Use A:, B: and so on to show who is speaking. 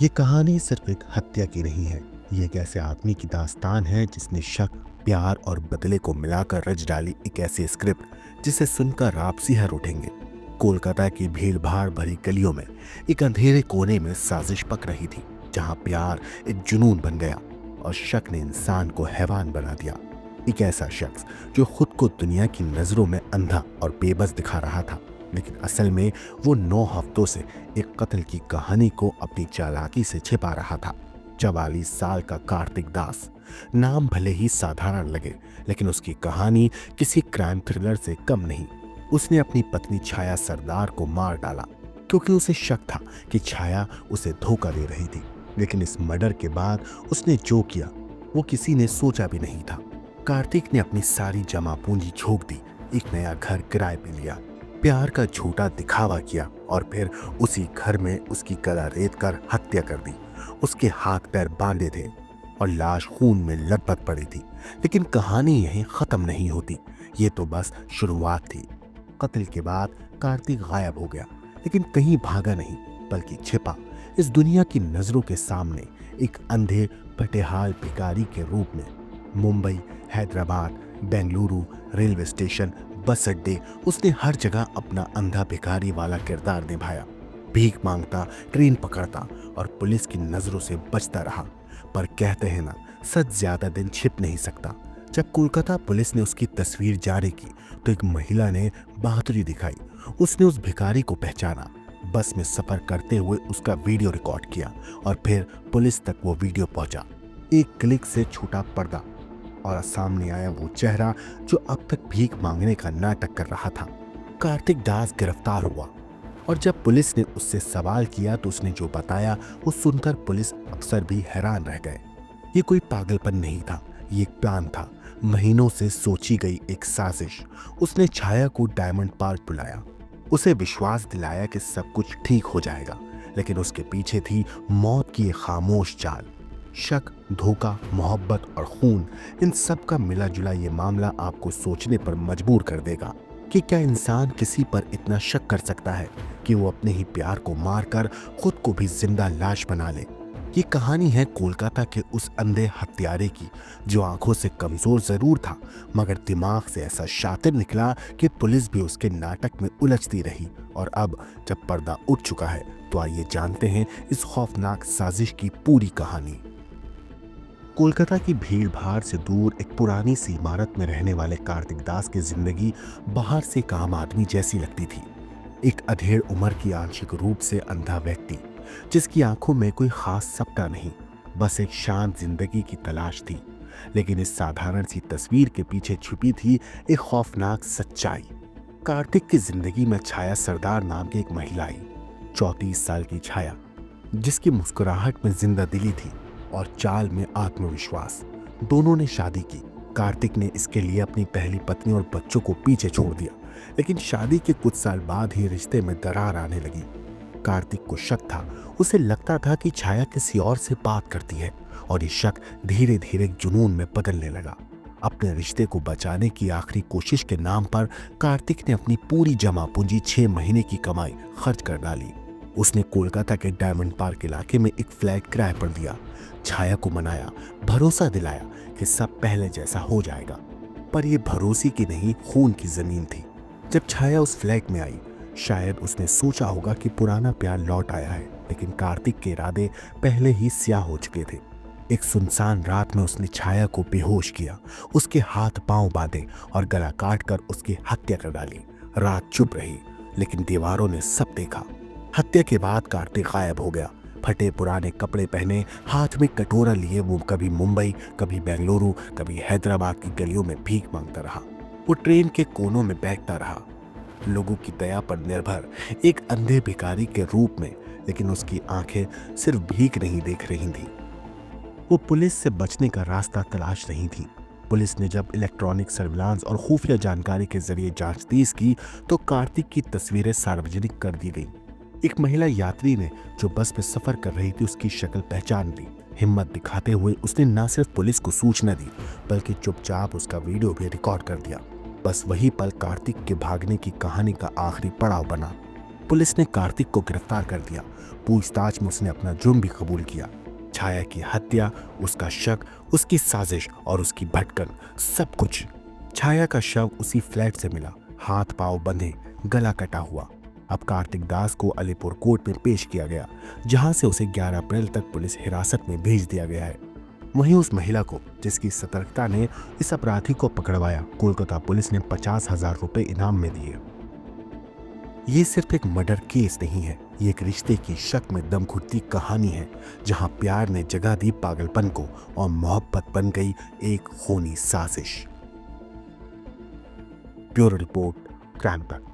A: ये कहानी सिर्फ एक हत्या की नहीं है। ये एक ऐसे आदमी की दास्तान है जिसने शक, प्यार और बदले को मिलाकर रच डाली एक ऐसी स्क्रिप्ट जिसे सुनकर आप सिहर उठेंगे। कोलकाता की भीड़ भाड़ भरी गलियों में एक अंधेरे कोने में साजिश पक रही थी, जहां प्यार एक जुनून बन गया और शक ने इंसान को हैवान बना दिया। एक ऐसा शख्स जो खुद को दुनिया की नजरों में अंधा और बेबस दिखा रहा था, लेकिन असल में वो 9 हफ्तों से एक कत्ल की कहानी को अपनी चालाकी से छिपा रहा था। 44 साल का कार्तिक दास। नाम भले ही साधारण लगे, लेकिन उसकी कहानी किसी क्राइम थ्रिलर से कम नहीं। उसने अपनी पत्नी छाया सरदार को मार डाला क्योंकि उसे शक था कि छाया उसे धोखा दे रही थी। लेकिन इस मर्डर के बाद उसने जो किया वो किसी ने सोचा भी नहीं था। कार्तिक ने अपनी सारी जमा पूंजी झोंक दी, एक नया घर किराए पे लिया, प्यार का झूठा दिखावा किया और फिर उसी घर में उसकी गला रेत कर हत्या कर दी। उसके हाथ पैर बांधे थे और लाश खून में लथपथ पड़ी थी। लेकिन कहानी यहीं खत्म नहीं होती, ये तो बस शुरुआत थी। कत्ल के बाद कार्तिक गायब हो गया, लेकिन कहीं भागा नहीं, बल्कि छिपा इस दुनिया की नजरों के सामने एक अंधे पटेहाल भिखारी के रूप में। मुंबई, हैदराबाद, बेंगलुरु, रेलवे स्टेशन, बस अड्डे, उसने हर जगह अपना अंधा भिखारी वाला किरदार निभाया। भीख मांगता, ट्रेन पकड़ता और पुलिस की नजरों से बचता रहा। पर कहते हैं ना, सच ज्यादा दिन छिप नहीं सकता। जब कोलकाता पुलिस ने उसकी तस्वीर जारी की तो एक महिला ने बहादुरी दिखाई। उसने उस भिखारी को पहचाना, बस में सफर करते हुए उसका वीडियो रिकॉर्ड किया और फिर पुलिस तक वो वीडियो पहुंचा। एक क्लिक से छूटा पर्दा और सामने आया वो चेहरा जो अब तक भीख मांगने का नाटक कर रहा था। कार्तिक दास गिरफ्तार हुआ और जब पुलिस ने उससे सवाल किया तो उसने जो बताया वो सुनकर पुलिस अफसर भी हैरान रह गए। ये कोई पागलपन नहीं था, ये एक प्लान था, महीनों से सोची गई एक साजिश। उसने छाया को डायमंड पार्क बुलाया, उसे विश्वास दिलाया कि सब कुछ ठीक हो जाएगा, लेकिन उसके पीछे थी मौत की एक खामोश चाल। शक, धोखा, मोहब्बत और खून, इन सब का मिला जुला ये मामला आपको सोचने पर मजबूर कर देगा कि क्या इंसान किसी पर इतना शक कर सकता है कि वो अपने ही प्यार को मारकर खुद को भी जिंदा लाश बना ले। ये कहानी है कोलकाता के उस अंधे हत्यारे की जो आंखों से कमजोर जरूर था, मगर दिमाग से ऐसा शातिर निकला कि पुलिस भी उसके नाटक में उलझती रही। और अब जब पर्दा उठ चुका है तो आइए जानते हैं इस खौफनाक साजिश की पूरी कहानी। कोलकाता की भीड़ भाड़ से दूर एक पुरानी सी इमारत में रहने वाले कार्तिक दास की जिंदगी बाहर से एक आम आदमी जैसी लगती थी। एक अधेड़ उम्र की आंशिक रूप से अंधा व्यक्ति जिसकी आंखों में कोई खास सपना नहीं, बस एक शांत जिंदगी की तलाश थी। लेकिन इस साधारण सी तस्वीर के पीछे छुपी थी एक खौफनाक सच्चाई। कार्तिक की जिंदगी में छाया सरदार नाम की एक महिला आई। 34 साल की छाया, जिसकी मुस्कुराहट में जिंदा दिली थी और चाल में आत्मविश्वास। दोनों ने शादी की। कार्तिक ने इसके लिए अपनी पहली पत्नी और बच्चों को पीछे छोड़ दिया, लेकिन शादी के कुछ साल बाद ही रिश्ते में दरार आने लगी। कार्तिक को शक था, उसे लगता था कि छाया किसी और से बात करती है और ये शक धीरे धीरे जुनून में बदलने लगा। अपने रिश्ते को बचाने की आखिरी कोशिश के नाम पर कार्तिक ने अपनी पूरी जमा पूंजी 6 महीने की कमाई खर्च कर डाली। उसने कोलकाता के डायमंड पार्क इलाके में एक फ्लैट किराए पर दिया। छाया को मनाया, भरोसा दिलाया कि सब पहले जैसा हो जाएगा। पर यह भरोसे की नहीं, खून की जमीन थी। जब छाया उस फ्लैट में आई, शायद उसने सोचा होगा कि पुराना प्यार लौट आया है, लेकिन कार्तिक के इरादे पहले ही स्याह हो चुके थे। एक सुनसान रात में उसने छाया को बेहोश किया, उसके हाथ पांव बांधे और गला काट कर उसकी हत्या कर डाली। रात चुप रही, लेकिन दीवारों ने सब देखा। हत्या के बाद कार्तिक गायब हो गया। फटे पुराने कपड़े पहने, हाथ में कटोरा लिए वो कभी मुंबई, कभी बेंगलुरु, कभी हैदराबाद की गलियों में भीख मांगता रहा। वो ट्रेन के कोनों में बैठता रहा, लोगों की दया पर निर्भर, एक अंधे भिखारी के रूप में। लेकिन उसकी आंखें सिर्फ भीख नहीं देख रही थी, वो पुलिस से बचने का रास्ता तलाश रही थी। पुलिस ने जब इलेक्ट्रॉनिक सर्विलांस और खुफिया जानकारी के जरिए जांच तेज की तो कार्तिक की तस्वीरें सार्वजनिक कर दी गई। एक महिला यात्री ने जो बस में सफर कर रही थी उसकी शक्ल पहचान ली। हिम्मत दिखाते हुए उसने न सिर्फ पुलिस को सूचना दी, बल्कि चुपचाप उसका वीडियो भी रिकॉर्ड कर दिया। बस वही पल कार्तिक के भागने की कहानी का आखिरी पड़ाव बना। पुलिस ने कार्तिक को गिरफ्तार कर दिया। पूछताछ में उसने अपना जुर्म भी कबूल किया। छाया की हत्या, उसका शक, उसकी साजिश और उसकी भटकन, सब कुछ। छाया का शव उसी फ्लैट से मिला, हाथ पांव बंधे, गला कटा हुआ। अब कार्तिक दास को अलीपुर कोर्ट में पेश किया गया, जहां से उसे 11 अप्रैल तक पुलिस हिरासत में भेज दिया गया है। वहीं उस महिला को, जिसकी सतर्कता ने इस अपराधी को पकड़वाया, कोलकाता पुलिस ने 50,000 रुपए इनाम में दिए। ये सिर्फ एक मर्डर केस नहीं है, ये एक रिश्ते की शक में दम घुटती कहानी है, जहां प्यार ने जगह दी पागलपन को और मोहब्बत बन गई एक खूनी साजिश। ब्यूरो रिपोर्ट, क्राइम तक।